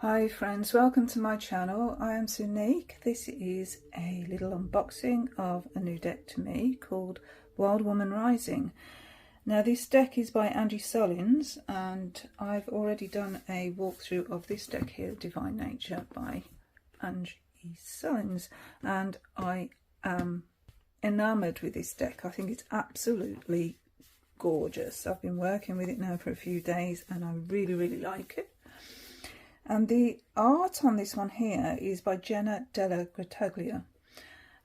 Hi friends, welcome to my channel. I am Sunique. This is a little unboxing of a new deck to me called Wild Woman Rising. Now this deck is by Angie Sullins and I've already done a walkthrough of this deck here, Divine Nature by Angie Sullins, and I am enamoured with this deck. I think it's absolutely gorgeous. I've been working with it now for a few days and I really like it. And the art on this one here is by Jenna Della Grataglia.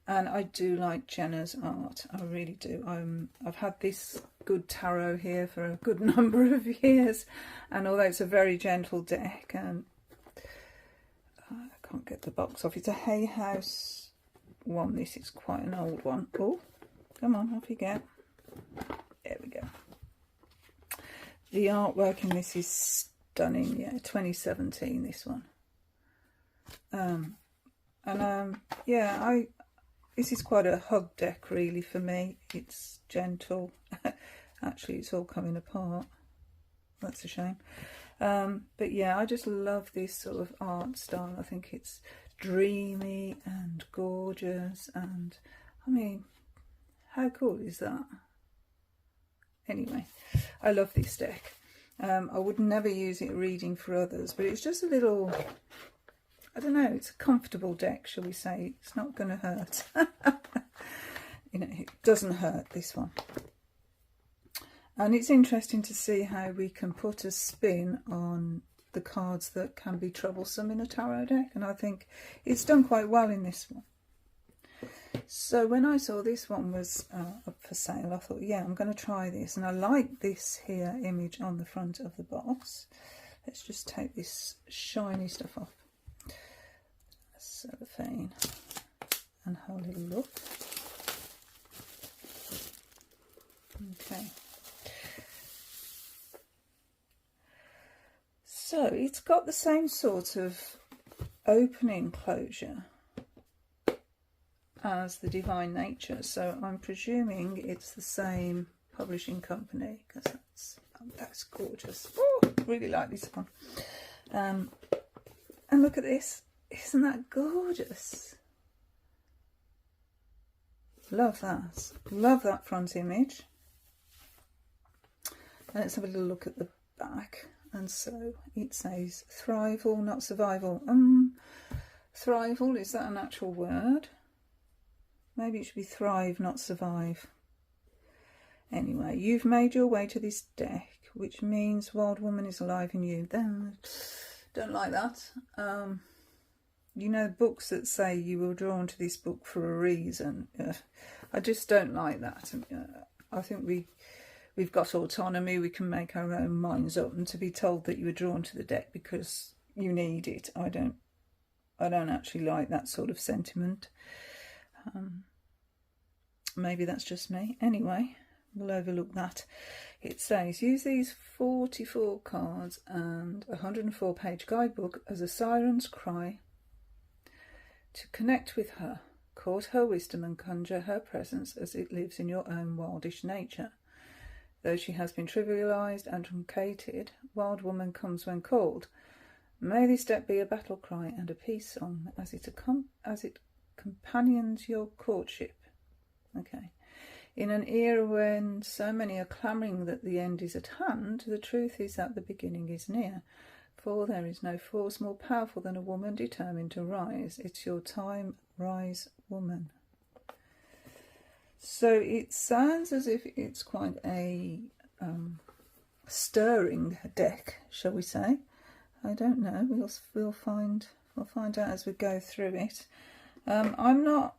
And I do like Jenna's art, I really do. I've had this good tarot here for a good number of years. And although it's a very gentle deck, and I can't get the box off. It's a Hay House one. This is quite an old one. Oh, come on, off you go. There we go. The artwork in this is stunning, yeah, 2017 this one. Yeah, this is quite a hug deck really for me. It's gentle. Actually it's all coming apart, that's a shame. But yeah, I just love this sort of art style. I think it's dreamy and gorgeous, and I mean, how cool is that? Anyway, I love this deck. I would never use it reading for others, but it's just a little, I don't know, it's a comfortable deck, shall we say. It's not going to hurt. You know, it doesn't hurt, this one. And it's interesting to see how we can put a spin on the cards that can be troublesome in a tarot deck, and I think it's done quite well in this one. So when I saw this one was up for sale, I thought, yeah, I'm going to try this. And I like this here image on the front of the box. Let's just take this shiny stuff off. Cellophane and have a little look. Okay. So it's got the same sort of opening closure as the Divine Nature, so I'm presuming it's the same publishing company, because that's gorgeous. Oh, really like this one. And look at this, isn't that gorgeous? Love that front image. Let's have a little look at the back. And so it says thrival, not survival. Thrival, is that an actual word? Maybe it should be thrive, not survive. Anyway, you've made your way to this deck, which means Wild Woman is alive in you. Then, don't like that. You know, books that say you were drawn to this book for a reason. I just don't like that. I think we've got autonomy. We can make our own minds up, and to be told that you were drawn to the deck because you need it, I don't actually like that sort of sentiment. Maybe that's just me. Anyway, we'll overlook that. It says, use these 44 cards and a 104-page guidebook as a siren's cry to connect with her, court her wisdom and conjure her presence as it lives in your own wildish nature. Though she has been trivialised and truncated, Wild Woman comes when called. May this deck be a battle cry and a peace song as it companions your courtship. Okay. In an era when so many are clamouring that the end is at hand, the truth is that the beginning is near. For there is no force more powerful than a woman determined to rise. It's your time, rise, woman. So it sounds as if it's quite a stirring deck, shall we say? I don't know. We'll find out as we go through it. I'm not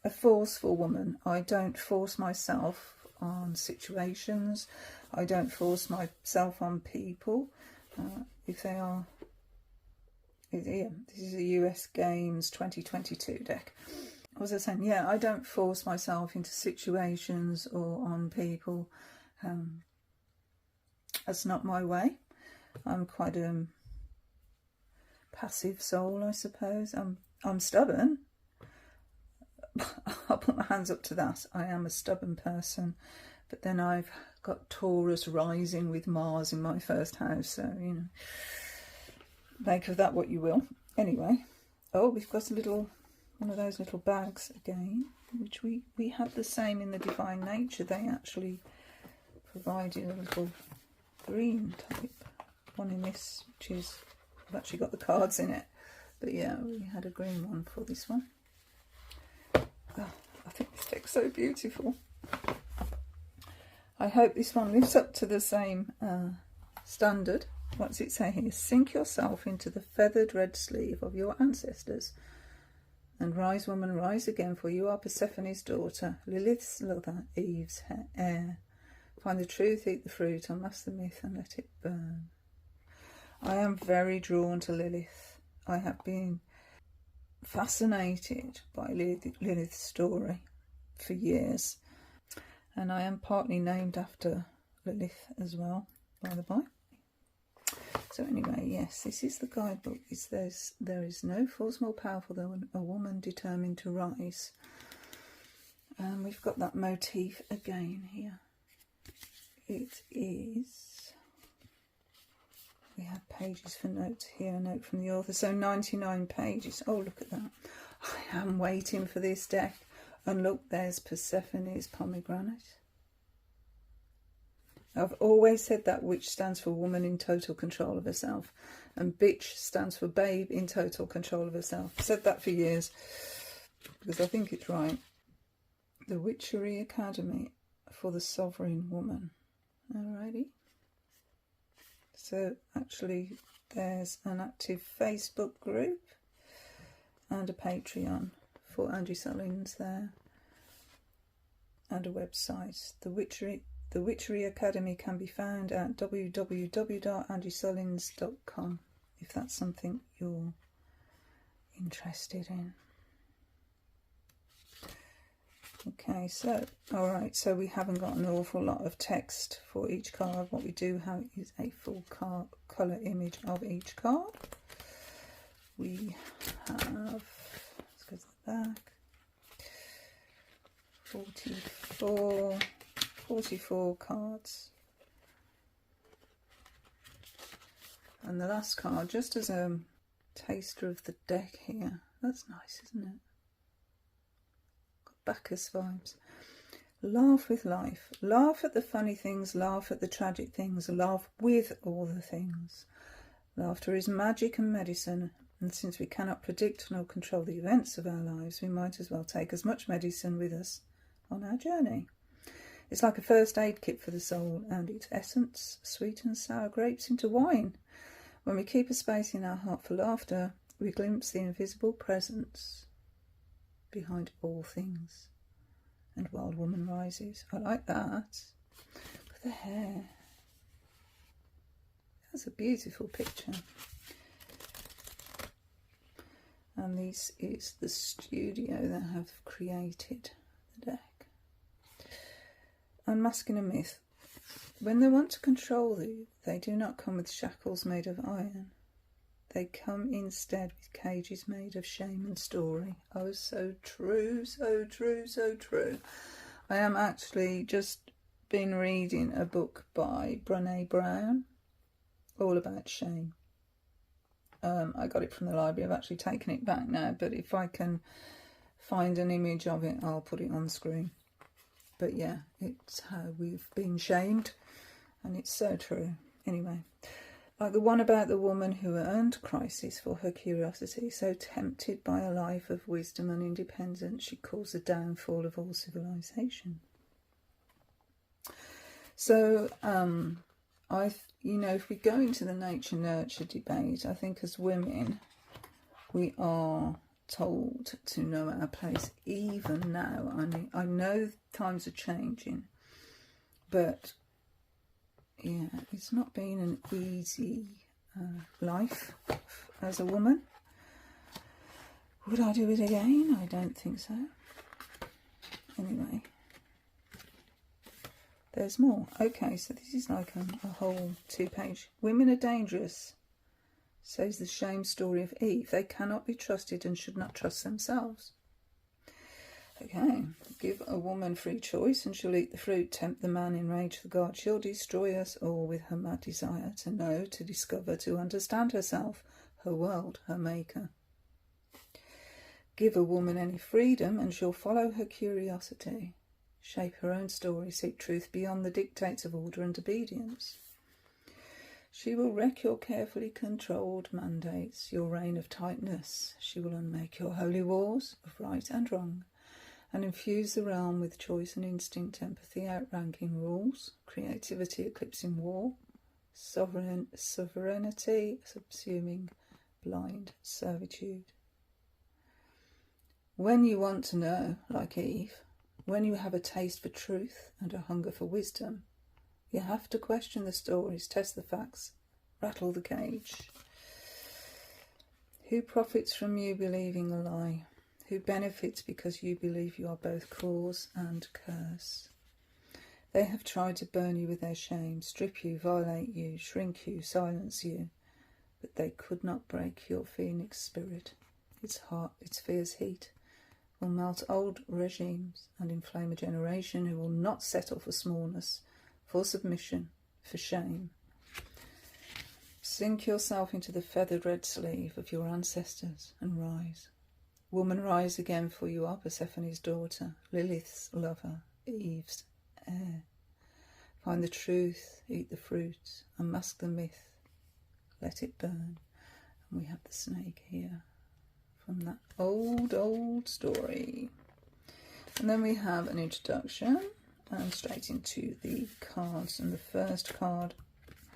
a forceful woman. I don't force myself on situations. I don't force myself on people. If they are, yeah, this is a US Games 2022 deck. What was I saying? Yeah, I don't force myself into situations or on people. That's not my way. I'm quite a passive soul, I suppose. I'm stubborn. I'll put my hands up to that. I am a stubborn person, but then I've got Taurus rising with Mars in my first house, so you know, make of that what you will. Anyway, oh, we've got a little, one of those little bags again, which we had the same in the Divine Nature. They actually provided a little green type one in this, which is, I've actually got the cards in it, but yeah, we had a green one for this one. Oh, I think this deck's so beautiful. I hope this one lives up to the same standard. What's it say here? Sink yourself into the feathered red sleeve of your ancestors and rise, woman, rise again, for you are Persephone's daughter, Lilith's lover, Eve's heir. Find the truth, eat the fruit, unmask the myth and let it burn. I am very drawn to Lilith. I have been fascinated by Lilith's story for years, and I am partly named after Lilith as well, by the by. So anyway, yes, this is the guidebook. There is no force more powerful than a woman determined to rise. And we've got that motif again here. It is, we have pages for notes here, a note from the author, so 99 pages. Oh, look at that. I am waiting for this deck. And look, there's Persephone's pomegranate. I've always said that witch stands for woman in total control of herself, and bitch stands for babe in total control of herself. I've said that for years because I think it's right. The Witchery Academy for the Sovereign Woman. Alrighty. So actually there's an active Facebook group and a Patreon for Angie Sullins there, and a website. The Witchery Academy can be found at www.angiesullins.com if that's something you're interested in. Okay, so, alright, so we haven't got an awful lot of text for each card. What we do have is a full colour image of each card. We have, let's go to the back, 44 cards. And the last card, just as a taster of the deck here. That's nice, isn't it? Bacchus vibes. Laugh with life. Laugh at the funny things, laugh at the tragic things, laugh with all the things. Laughter is magic and medicine, and since we cannot predict nor control the events of our lives, we might as well take as much medicine with us on our journey. It's like a first aid kit for the soul, and its essence, sweet and sour grapes into wine. When we keep a space in our heart for laughter, we glimpse the invisible presence behind all things. And Wild Woman rises. I like that. With the hair. That's a beautiful picture. And this is the studio that have created the deck. Unmasking a myth. When they want to control you, they do not come with shackles made of iron. They come instead with cages made of shame and story. Oh, so true, so true, so true. I am actually just been reading a book by Brené Brown, all about shame. I got it from the library. I've actually taken it back now, but if I can find an image of it, I'll put it on screen. But yeah, it's how we've been shamed, and it's so true. Anyway. Like the one about the woman who earned crisis for her curiosity, so tempted by a life of wisdom and independence, she caused the downfall of all civilization. So, if we go into the nature-nurture debate, I think as women, we are told to know our place even now. I know times are changing, but yeah, it's not been an easy life as a woman. Would I do it again? I don't think so. Anyway, there's more. Okay, so this is like a whole 2-page. Women are dangerous, says the shame story of Eve. They cannot be trusted and should not trust themselves. Okay, give a woman free choice and she'll eat the fruit. Tempt the man, enrage the God. She'll destroy us all with her mad desire to know, to discover, to understand herself. her world, her maker. Give a woman any freedom and she'll follow her curiosity, shape her own story, seek truth beyond the dictates of order and obedience. She will wreck your carefully controlled mandates, your reign of tightness. She will unmake your holy wars of right and wrong, and infuse the realm with choice and instinct, empathy outranking rules, creativity eclipsing war, sovereignty subsuming blind servitude. When you want to know, like Eve, when you have a taste for truth and a hunger for wisdom, you have to question the stories, test the facts, rattle the cage. Who profits from you believing a lie? Who benefits because you believe you are both cause and curse? They have tried to burn you with their shame, strip you, violate you, shrink you, silence you, but they could not break your phoenix spirit. Its heart, its fierce heat will melt old regimes and inflame a generation who will not settle for smallness, for submission, for shame. Sink yourself into the feathered red sleeve of your ancestors and rise. Woman, rise again, for you are Persephone's daughter, Lilith's lover, Eve's heir. Find the truth, eat the fruit, unmask the myth, let it burn. And we have the snake here from that old story. And then we have an introduction and straight into the cards. And the first card,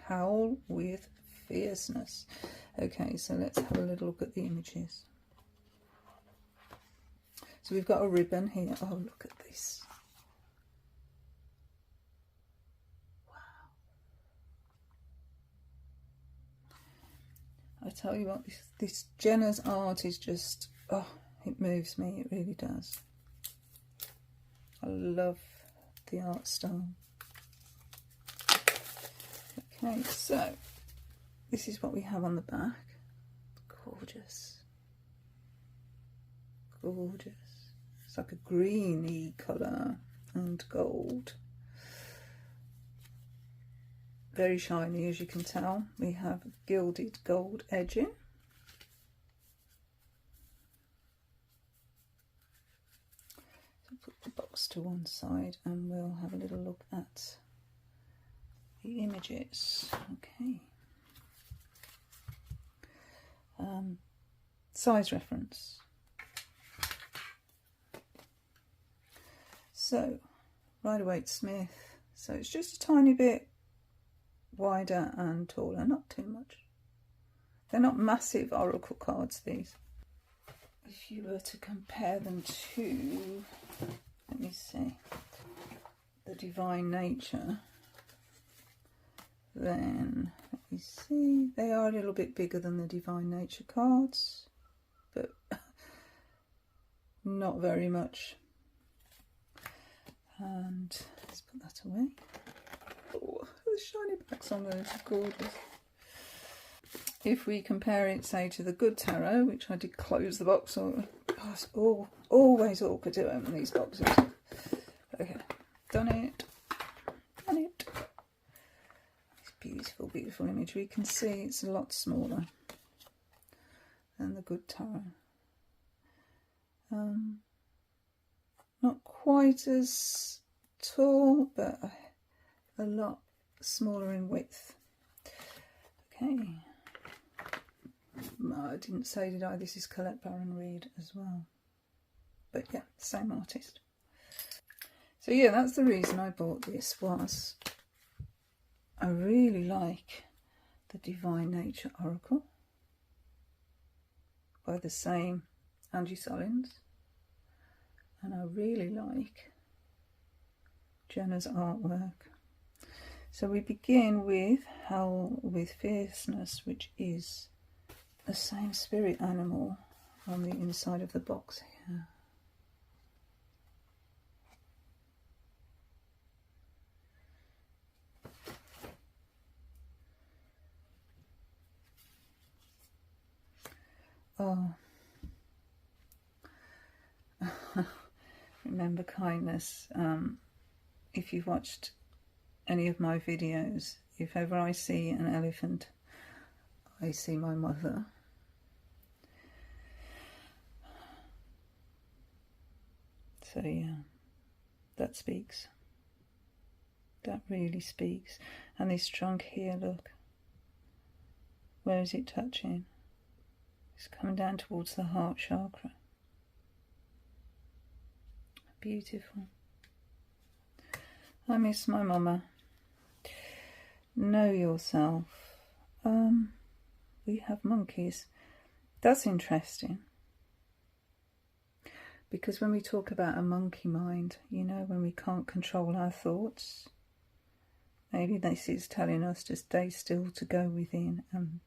Howl with Fierceness. Okay, so let's have a little look at the images. So we've got a ribbon here. Oh, look at this. Wow. I tell you what, this Jenna's art is just, oh, it moves me. It really does. I love the art style. Okay, so this is what we have on the back. Gorgeous. Gorgeous. It's like a greeny colour and gold. Very shiny, as you can tell. We have gilded gold edging. So put the box to one side and we'll have a little look at the images. Okay. Size reference. So, Rider-Waite Smith. So it's just a tiny bit wider and taller, not too much. They're not massive oracle cards, these. If you were to compare them to, let me see, the Divine Nature, then let me see, they are a little bit bigger than the Divine Nature cards, but not very much. And let's put that away. Oh, the shiny backs on those are gorgeous. If we compare it, say, to the Good Tarot, which I did close the box on, oh, it's always awkward to open these boxes. Okay, done it. Done it. This beautiful, beautiful image. We can see it's a lot smaller than the Good Tarot. Not quite as tall, but a lot smaller in width. Okay. I didn't say, did I? This is Colette Baron Reid as well. But yeah, same artist. So yeah, that's the reason I bought this, was I really like the Divine Nature Oracle by the same Angie Solins. And I really like Jenna's artwork. So we begin with Howl with Fierceness, which is the same spirit animal on the inside of the box here. Oh. Remember kindness. If you've watched any of my videos, if ever I see an elephant, I see my mother. So yeah, that speaks. That really speaks. And this trunk here, look. Where is it touching? It's coming down towards the heart chakra. Beautiful. I miss my mama. Know yourself. We have monkeys. That's interesting. Because when we talk about a monkey mind, you know, when we can't control our thoughts, maybe this is telling us to stay still, to go within and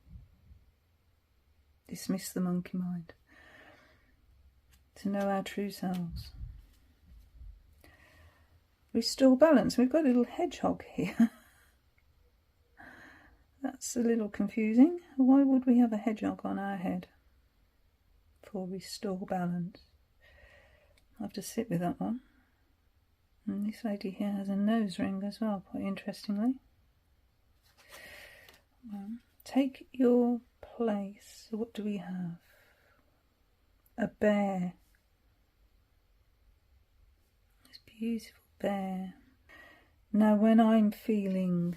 dismiss the monkey mind, to know our true selves. Restore balance. We've got a little hedgehog here. That's a little confusing. Why would we have a hedgehog on our head? For restore balance. I'll have to sit with that one. And this lady here has a nose ring as well, quite interestingly. Well, take your place. So what do we have? A bear. This beautiful bear. Now when I'm feeling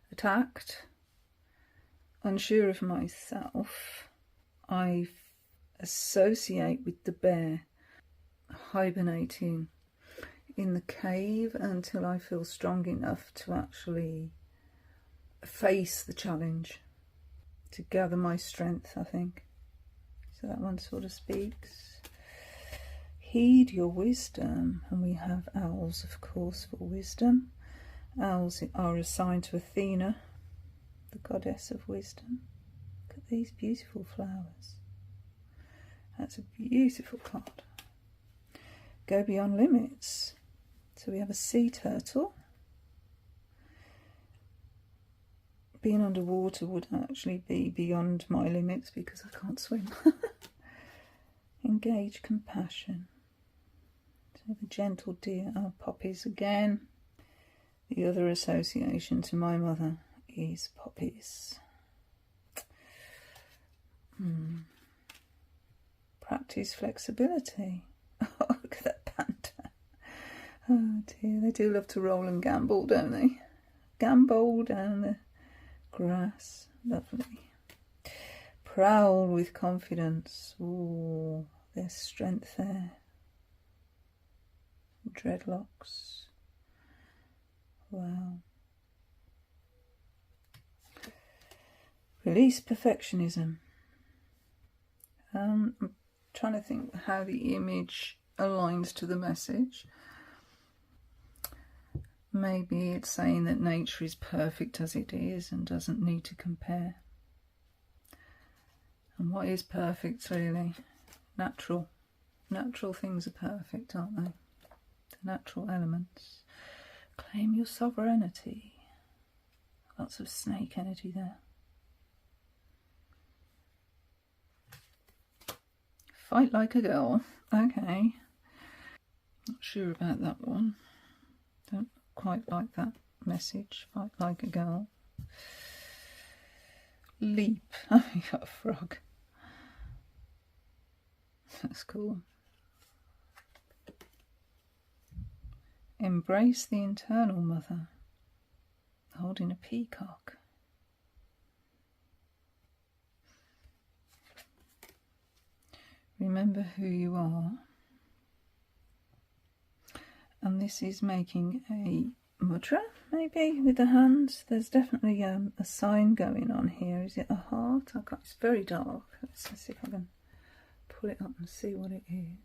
attacked, unsure of myself, I associate with the bear hibernating in the cave until I feel strong enough to actually face the challenge, to gather my strength, I think. So that one sort of speaks. Heed your wisdom. And we have owls, of course, for wisdom. Owls are assigned to Athena, the goddess of wisdom. Look at these beautiful flowers. That's a beautiful card. Go beyond limits. So we have a sea turtle. Being underwater would actually be beyond my limits because I can't swim. Engage compassion. So the gentle deer. Oh, poppies again. The other association to my mother is poppies. Practice flexibility. Oh, look at that panda. Oh dear, they do love to roll and gambol, don't they? Gambol down the grass. Lovely. Prowl with confidence. Ooh, there's strength there. Dreadlocks. Wow. Release perfectionism. I'm trying to think how the image aligns to the message. Maybe it's saying that nature is perfect as it is and doesn't need to compare. And what is perfect, really? Natural. Natural things are perfect, aren't they? The natural elements. Claim your sovereignty. Lots of snake energy there. Fight like a girl. Okay. Not sure about that one. Don't quite like that message. Fight like a girl. Leap. Oh, you got a frog. That's cool. Embrace the internal mother. Holding a peacock. Remember who you are. And this is making a mudra, maybe, with the hands. There's definitely a sign going on here. Is it a heart? I can't, it's very dark. Let's see if I can pull it up and see what it is.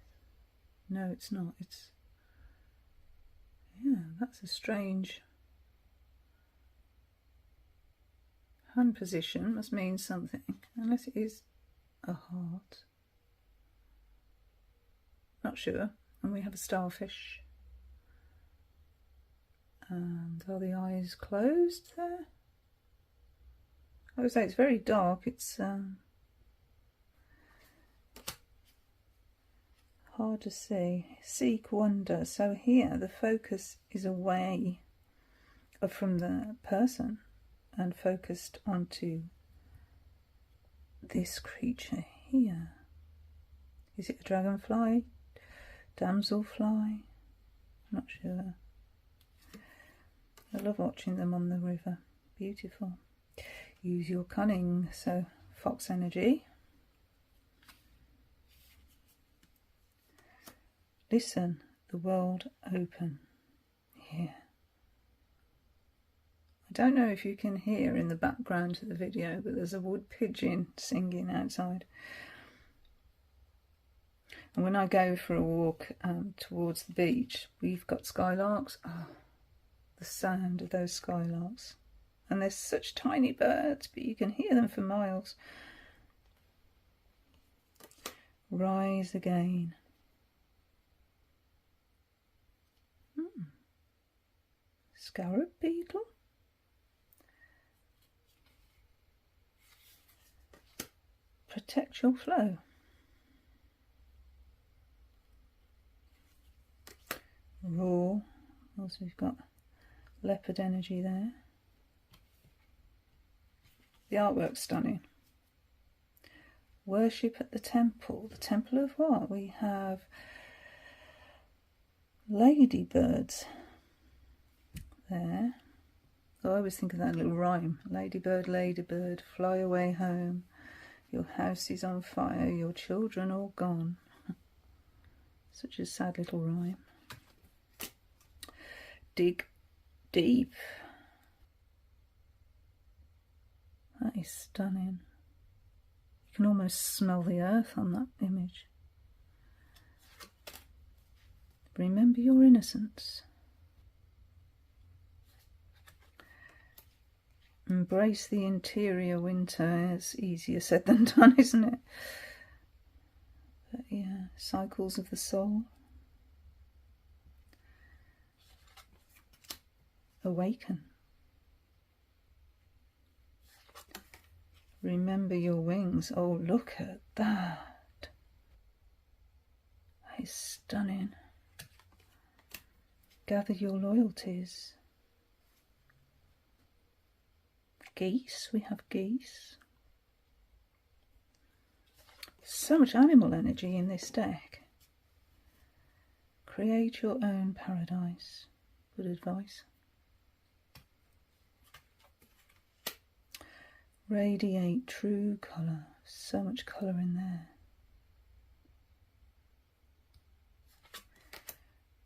No, it's not. It's... yeah, that's a strange hand position. Must mean something. Unless it is a heart. Not sure. And we have a starfish. And are the eyes closed there? I would say it's very dark. It's hard to see. Seek wonder. So here the focus is away from the person and focused onto this creature here. Is it a dragonfly? Damselfly, not sure. I love watching them on the river, beautiful. Use your cunning, so fox energy. Listen, the world open. Here. I don't know if you can hear in the background to the video, but there's a wood pigeon singing outside. And when I go for a walk towards the beach, we've got skylarks. Oh, the sound of those skylarks. And they're such tiny birds, but you can hear them for miles. Rise again. Scarab beetle. Protect your flow. Raw. Also we've got leopard energy there. The artwork's stunning. Worship at the temple. The temple of what? We have ladybirds there. I always think of that little rhyme. Ladybird, ladybird, fly away home. Your house is on fire, your children all gone. Such a sad little rhyme. Dig deep. That is stunning. You can almost smell the earth on that image. Remember your innocence. Embrace the interior winter. It's easier said than done, isn't it? But yeah, cycles of the soul. Awaken. Remember your wings. Oh, look at that. That is stunning. Gather your loyalties. Geese, we have geese. So much animal energy in this deck. Create your own paradise. Good advice. Radiate true colour. So much colour in there.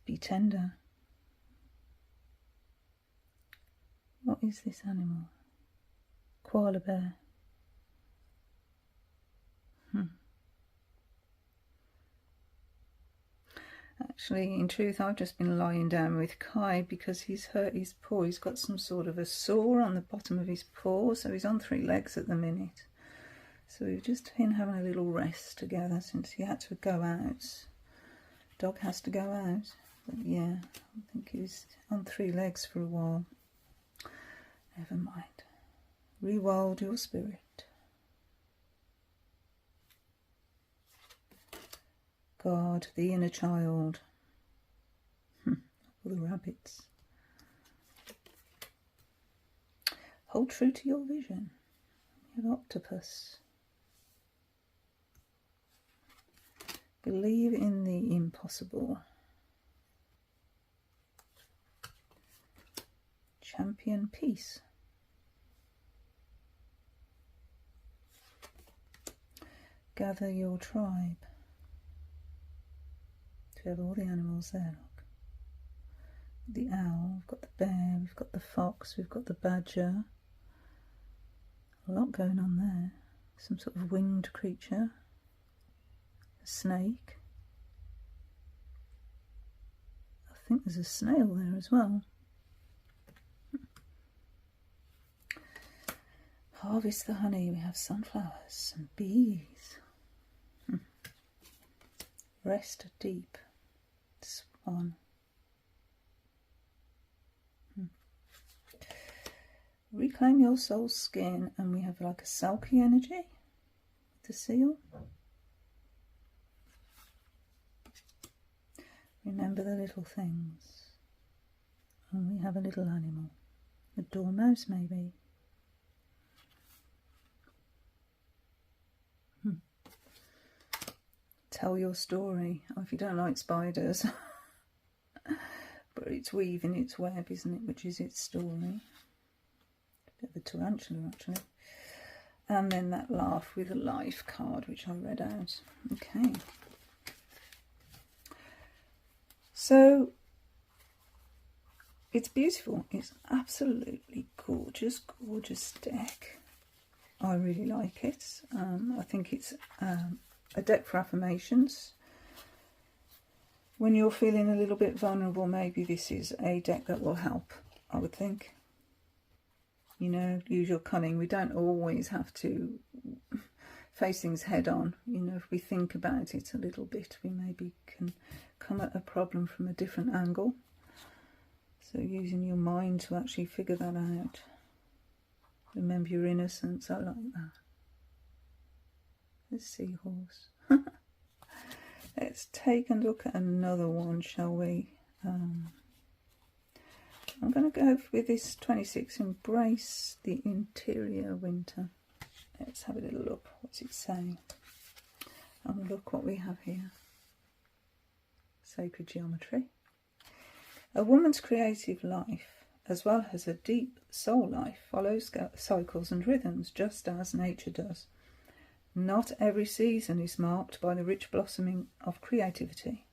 Be tender. What is this animal? Koala bear. Actually, in truth, I've just been lying down with Kai because he's hurt his paw. He's got some sort of a sore on the bottom of his paw, so he's on 3 legs at the minute. So we've just been having a little rest together since he had to go out. Dog has to go out. But yeah, I think he's on 3 legs for a while. Never mind. Rewild your spirit. Guard the inner child. All the rabbits. Hold true to your vision. We have octopus. Believe in the impossible. Champion peace. Gather your tribe. We have all the animals there, look. The owl, we've got the bear, we've got the fox, we've got the badger. A lot going on there. Some sort of winged creature. A snake. I think there's a snail there as well. Harvest the honey, we have sunflowers and bees. Rest deep. Swan. Reclaim your soul's skin, and we have like a sulky energy with the seal. Remember the little things. And we have a little animal. A dormouse maybe. tell your story. Or if you don't like spiders, but it's weaving its web, isn't it, which is its story. A bit of a tarantula, actually. And then that laugh with a life card, which I read out. Okay. So, it's beautiful. It's absolutely gorgeous, gorgeous deck. I really like it. I think it's a deck for affirmations. When you're feeling a little bit vulnerable, maybe this is a deck that will help, I would think. You know, use your cunning. We don't always have to face things head on. You know, if we think about it a little bit, we maybe can come at a problem from a different angle. So using your mind to actually figure that out. Remember your innocence. I like that. The seahorse. Let's take a look at another one, shall we? I'm going to go with this 26, Embrace the Interior Winter. Let's have a little look. What's it saying? And look what we have here. Sacred geometry. A woman's creative life, as well as a deep soul life, follows cycles and rhythms, just as nature does. Not every season is marked by the rich blossoming of creativity.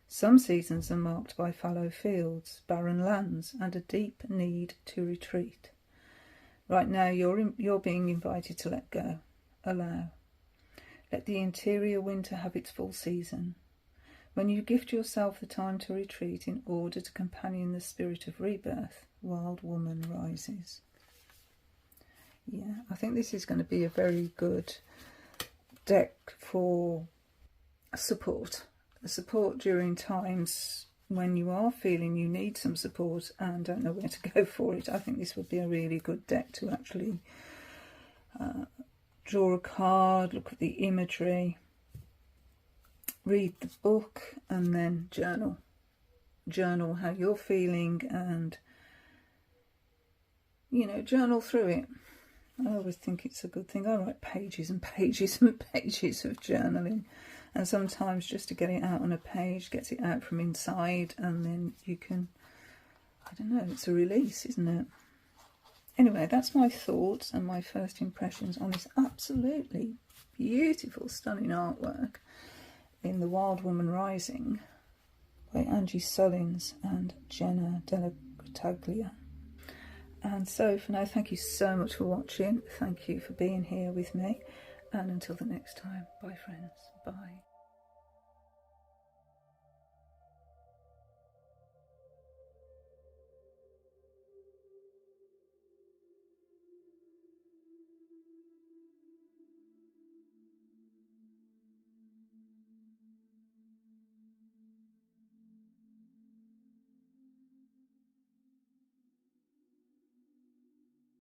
Some seasons are marked by fallow fields, barren lands, and a deep need to retreat. Right now, you're being invited to let go. Allow. Let the interior winter have its full season. When you gift yourself the time to retreat in order to companion the spirit of rebirth, Wild Woman rises. Yeah, I think this is going to be a very good deck for support. Support during times when you are feeling you need some support and don't know where to go for it. I think this would be a really good deck to actually draw a card, look at the imagery, read the book, and then journal. Journal how you're feeling and, you know, journal through it. I always think it's a good thing. I write pages and pages and pages of journaling. And sometimes just to get it out on a page, gets it out from inside, and then you can, I don't know, it's a release, isn't it? Anyway, that's my thoughts and my first impressions on this absolutely beautiful, stunning artwork in The Wild Woman Rising by Angie Sullins and Jenna Della Grataglia. And so for now, thank you so much for watching. Thank you for being here with me. And until the next time, bye friends, bye.